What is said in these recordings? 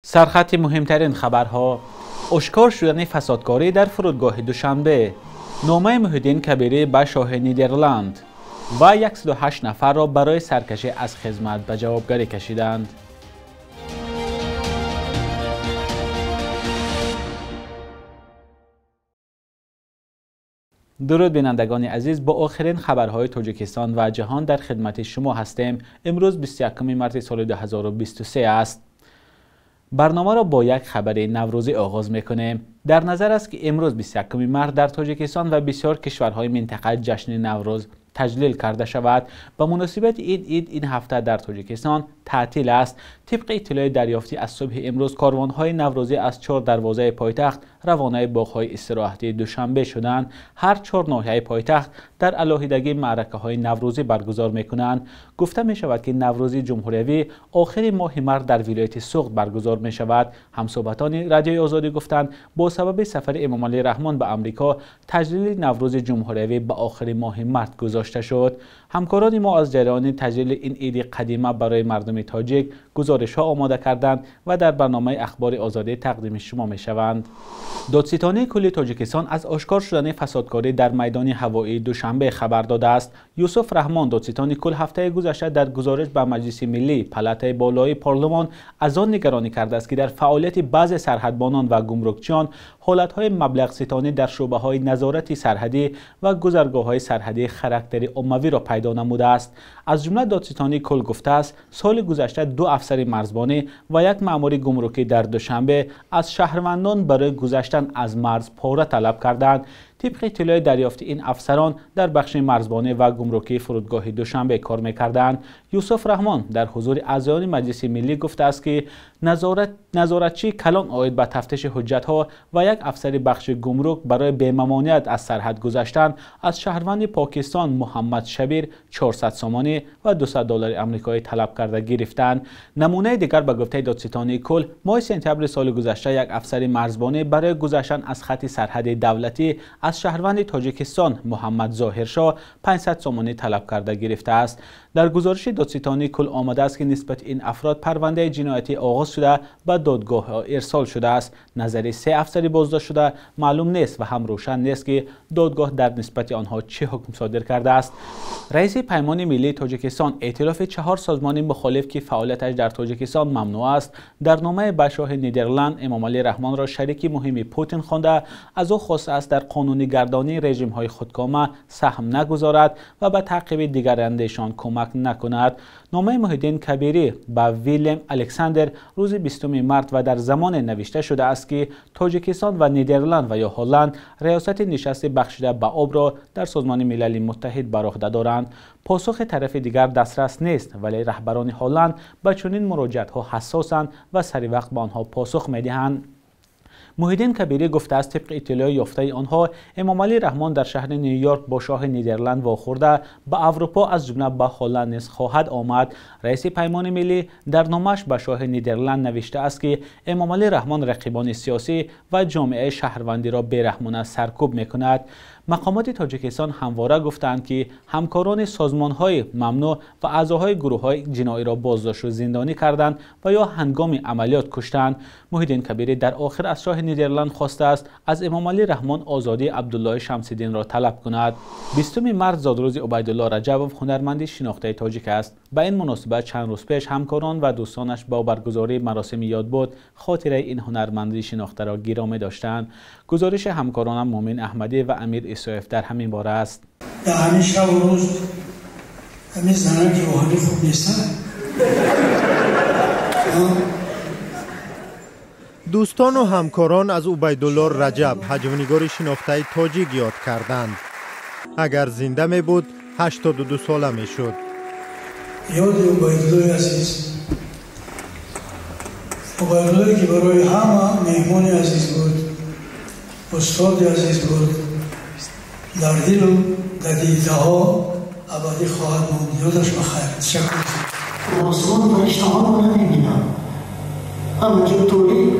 سرخط مهمترین خبرها: اشکار شدن فسادکاری در فرودگاه دوشنبه، نامه محیدین کبیری به شاه نیدرلند و 108 نفر را برای سرکشی از خدمت به جوابگری کشیدند. درود بینندگان عزیز، با آخرین خبرهای تاجیکستان و جهان در خدمت شما هستیم. امروز 21 مارس سال 2023 است. برنامه را با یک خبر نوروزی آغاز میکنیم. در نظر است که امروز 21 مارس در تاجیکستان و بسیار کشورهای منطقه جشن نوروز تجلیل کرده شود. به مناسبت عید این هفته در تاجیکستان تعطیل است. طبق اطلاع دریافتی از صبح امروز کاروانهای نوروزی از 4 دروازه پایتخت روانه باغ‌های استراحتی دوشنبه شدند. هر 4 ناحیه پایتخت در علاهیدگی معرکه‌های نوروزی برگزار می‌کنند. گفته می‌شود که نوروزی جمهوریوی آخر ماه مارس در ولایت سوخت برگزار می‌شود. همصحبتان رادیوی آزادی گفتند با سبب سفر امام علی رحمان به آمریکا تجلیل نوروز جمهوریوی به آخر ماه مارس گذاشته شد. همکاران ما از جریان تجلیل این عید قدیمه برای مردم تاجیک گزارش‌ها آماده کردند و در برنامه اخبار آزادی تقدیم شما می‌شوند. دادستانی کل تاجیکستان از آشکار شدن فسادکاری در میدان هوایی دوشنبه خبر داده است. یوسف رحمان دادستان کل هفته گذشته در گزارش به مجلس ملی پالاتای بالای پارلمان از آن نگرانی کرده است که در فعالیت بعضی سرحدبانان و گمرکچیان حالت‌های مبلغ ستانی در شعبه‌های نظارت سرحدی و گذرگاه‌های سرحدی خاراکتر عمومی را پیدا نموده است. از جمله دادستانی کل گفته است سال گذشته 2 افسر مرزبانی و 1 مأمور گمرکی در دوشنبه از شهروندان برای گذشتن از مرز پاره طلب کردند. طبق اطلاع دریافتی این افسران در بخش مرزبانی و گمرکی فرودگاه دوشنبه کار می‌کردند. یوسف رحمان در حضور اعضایان مجلس ملی گفته است که نظارتچی کلان عاید به تفتیش حجت‌ها و 1 افسر بخش گمرک برای بی‌ممانعت از سرحد گذشتن از شهروند پاکستان محمد شبیر 400 سومانی و $200 آمریکایی طلب کرده گرفتند. نمونه دیگر به گفته دادستانی کل ماه سپتامبر سال گذشته 1 افسر مرزبانی برای گذشتن از خط سرحد دولتی از شهروند تاجیکستان محمد ظاهرشاه 500 سومانی طلب کرده گرفته است. در گزارش دادستانی کل آمده است که نسبت این افراد پرونده جنایتی آغاز شده و دادگاه ارسال شده است. نظر 3 افسر بازداشت شده معلوم نیست و هم روشن نیست که دادگاه در نسبت آنها چه حکم صادر کرده است. رئیس پیمان ملی تاجیکستان ائتلاف 4 سازمان مخالف که فعالیتش در تاجیکستان ممنوع است در نامه به شاه نیدرلند امام علی رحمان را شریک مهم پوتین خوانده از او خواسته است در قانونی گردانی رژیم‌های خودکامه سهم نگذارد و به تعقیب دیگرندشان کمک نکند. نامه محیدین کبیری به ویلیم الکساندر روز 20 مارس و در زمان نوشته شده است که تاجیکستان و نیدرلند و یا هلند ریاست نشست بخشیده به آب را در سازمان ملل متحد بر عهده دارند. پاسخ طرف دیگر دسترس نیست، ولی رهبران هلند به چنین مراجعت‌ها حساسند و سری وقت به آنها پاسخ می‌دهند. محیدین کبیری گفته است طبق اطلاع یافته آنها امام علی رحمان در شهر نیویورک با شاه نیدرلند واخورده به اروپا از جمله به هلند نیز خواهد آمد. رئیس پیمان ملی در نامش به شاه نیدرلند نوشته است که امام علی رحمان رقیبان سیاسی و جامعه شهروندی را بی‌رحمانه سرکوب می‌کند. مقامات تاجیکستان همواره گفتند که همکاران سازمان‌های ممنوع و اعضاهای گروه‌های جنایی را بازداشت و زندانی کردند و یا هنگام عملیات کشتند. محیدین کبیری در آخر از شاه نیدرلند خواسته است از امام علی رحمان آزادی عبدالله شمس‌الدین را طلب کند. 20 مارس زادروز عبیدالله رجبوف هنرمندی شناخته تاجیک است. به این مناسبت چند روز پیش همکاران و دوستانش با برگزاری مراسم یادبود خاطره این هنرمندی شناخته را گرامی داشتند. گزارش همکارانم مومن احمدی و امیر اسوف در همین باره است. در همین شب و روز همین زنان که واحدی خوب نیستن. دوستان و همکاران از عبیدالله رجب حجمنگار شناخته تاجیک یاد کردند. اگر زنده می بود 82 ساله می شد. یاد عبیدالله عزیز، عبیدالله که برای همه مهمان عزیز بود، استاد عزیز بود، در دل و در دیده ها ابدی خواهد ماند. یادش بخیر. تشکر. آسمان فرشته ها رو نمی‌بینم، اما که طوری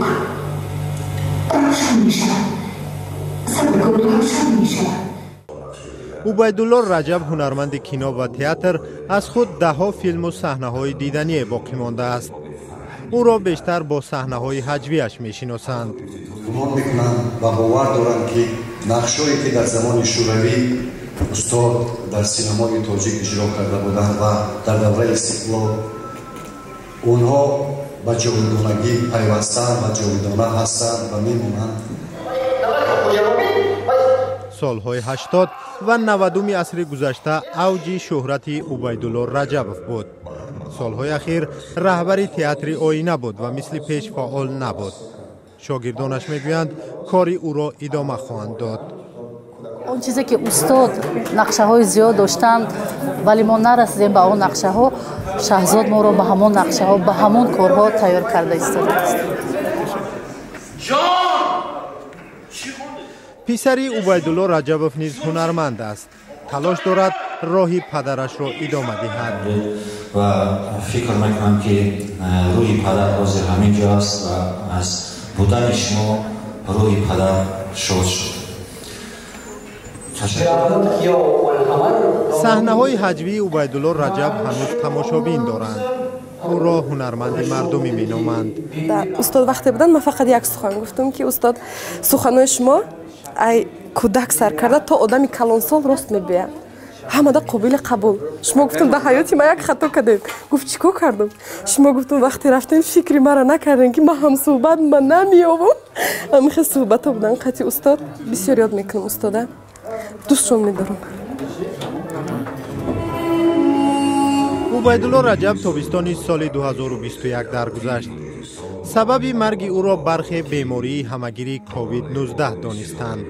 روشن می‌شود، صبر کن روشن می‌شود. عبیدالله رجب هنرمند کینو و تئاتر از خود 10 فیلم و صحنه‌های دیدنی باقی مانده است. او را بیشتر با صحنه‌های هجویش می‌شناسند. گمان می‌کنم و باور دارم که نقش‌هایی که در زمان شوروی استاد در سینمای تاجیک اجرا کرده بودند و در دوره استقلال اونها به جاودانگی پیوستند و جاودانه هستند و میمونند. سالهای 80 و 90 عصر گذشته اوج شهرت عبیدالله رجبوف بود. سالهای اخیر رهبر تئاتر آینه بود و مثل پیش فعال نبود. شاگردانش میگویند کاری او را ادامه خواهند داد. اون چیزی که استاد نقشه های زیاد داشتند ولی ما نرسیدیم به اون نقشه ها، شهزاد ما را به همون نقشه ها به همون کارها تیار کرده ایستاده است. پسری عبیدالله رجبوف نیز هنرمند است. تلاش دارد راهی پدرش را ادامه دهد. و فکر میکنم که روحی پدر حاضر همینجا است و از بودن شما روحی پدر شاد شد. صحنه‌های هجوی عبیدالله رجب هنوز تماشابین دارند. او را هنرمند مردمی مینامند. استاد وقتی بودن من فقط یک سخن گفتم که استاد سخنهای شما ای کودک سر کرده تا آدمی کلانسال راست میگوید. همه قابل قبول. شما گفتم در حیاتی ما یک خطا کردیم. گفت چیکار کردم؟ شما گفتم وقتی رفتیم فکری مرا نکردین که ما هم صحبت من نمیابم. همیشه صحبت ها بودن. قطعی استاد بسیار یاد میکنم استاده. دوستشون میدارم. عبیدالله رجب تابستان سال 2021 درگذشت. سبب مرگ او را برخی بیماری همگیری کووید 19 دانستند.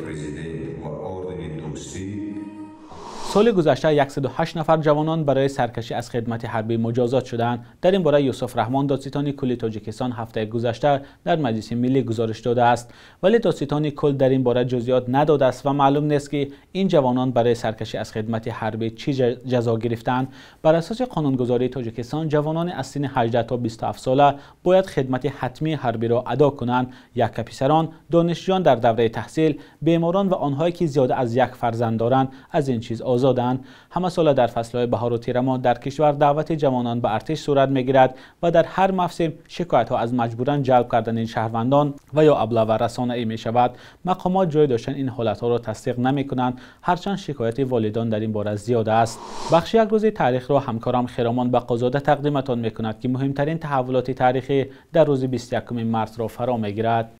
سال گذشته 108 نفر جوانان برای سرکشی از خدمت حربی مجازات شدند. در این باره یوسف رحمان دادستان کل تاجیکستان هفته گذشته در مجلس ملی گزارش داده است، ولی دادستان کل در این باره جزئیات نداده است و معلوم نیست که این جوانان برای سرکشی از خدمت حربی چی جزا گرفتند. بر اساس قانونگذاری تاجیکستان جوانان از سن 18 تا 27 ساله باید خدمت حتمی حربی را ادا کنند. یک پسران، دانشجویان در دوره تحصیل، بیماران و آنهایی که زیاده از یک فرزند دارند از این چیز آزادند. همه سال در فصلهای بهار و تیر ماه در کشور دعوت جوانان به ارتش صورت میگیرد و در هر موسم شکایت ها از مجبورن جلب کردن این شهروندان و یا ابله و رسانه ای می شود. مقامات جای داشتن این حالت ها را تصدیق نمی کنند، هرچند شکایت والدان در این باره زیاد است. بخش یک روز تاریخ را همکارم خرامان به قزاده تقدیمتان می کند که مهمترین تحولات تاریخی در روز 21 مارس را فرا می گیرد.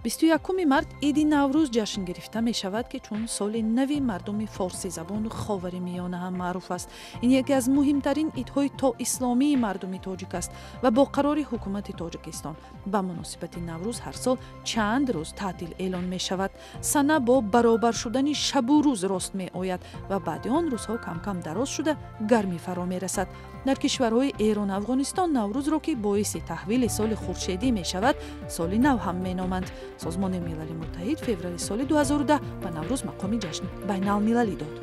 21 март عید نوروز جشن گرفته می شود که چون سال نو مردم فارسی زبان خاورمیانه هم معروف است. این یکی از مهمترین عیدهای تا اسلامی مردم تاجیک است و با قرار حکومت تاجیکستان به مناسبت نوروز هر سال چند روز تعطیل اعلان می شود. سنه با برابر شدن شب و روز راست می آید و بعد آن روزها کم کم دراز شده گرمی فرا می رسد. در کشورهای ایران و افغانستان نوروز را که باعث تحویل سال خورشیدی می شود سال نو هم می نامند. سازمان ملل متحد فوریه سال 2010 به نوروز مقام جشن بین المللی داد.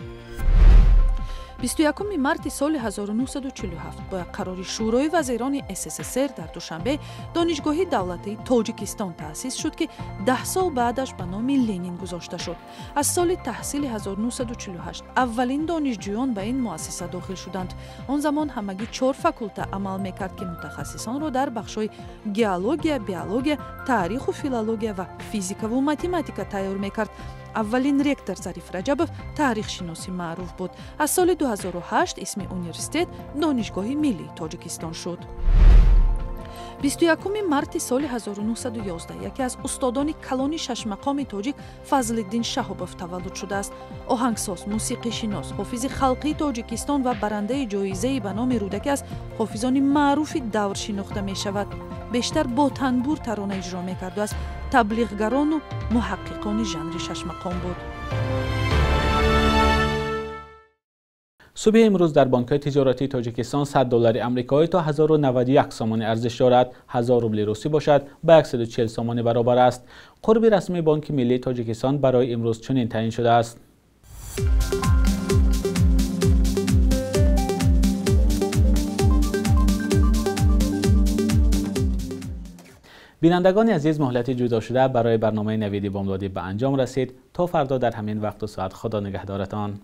21 مارت سال 1947 با قرار شورای وزیران SSSR در دوشنبه دانشگاه دولتی تاجیکستان تأسیس شد که 10 سال بعدش به نام لنین گذاشته شد. از سال تحصیل 1948 اولین دانشجویان به این مؤسسه داخل شدند. آن زمان همگی 4 فاکولته عمل میکرد که متخصصان را در بخش‌های گئولوژی، بیولوژی، تاریخ و فیلولوژی و فیزیک و متماتیک تیار میکرد. اولین رکتور ظریف رجبوف تاریخ شناسی معروف بود. از سال 2008 اسم اونیورسیتت دانشگاه ملی تاجیکستان شد. 21 مارت سال 1911 یکی از استادان کلان شش مقام تاجیک فضلالدین شهابوف تولد شده است. آهنگساز، موسیقی شناس، حافظ خلقی تاجیکستان و برنده جایزه به نام رودکی از حافظان معروف دور شناخته می شود. بیشتر با تنبور ترانه اجرا می کرد و از تبلیغگران و محققان ژانر شش مقام بود. صبح امروز در بانک‌های تجارتی تاجیکستان $100 آمریکایی تا 1091 سومانی ارزش دارد. 1000 روبل روسی باشد به 140 سومانی برابر است. قرب رسمی بانک ملی تاجیکستان برای امروز چنین تعیین شده است. بینندگان عزیز، مهلت جدا شده برای برنامه نوید بامدادی به انجام رسید. تا فردا در همین وقت و ساعت خدا نگهدارتان.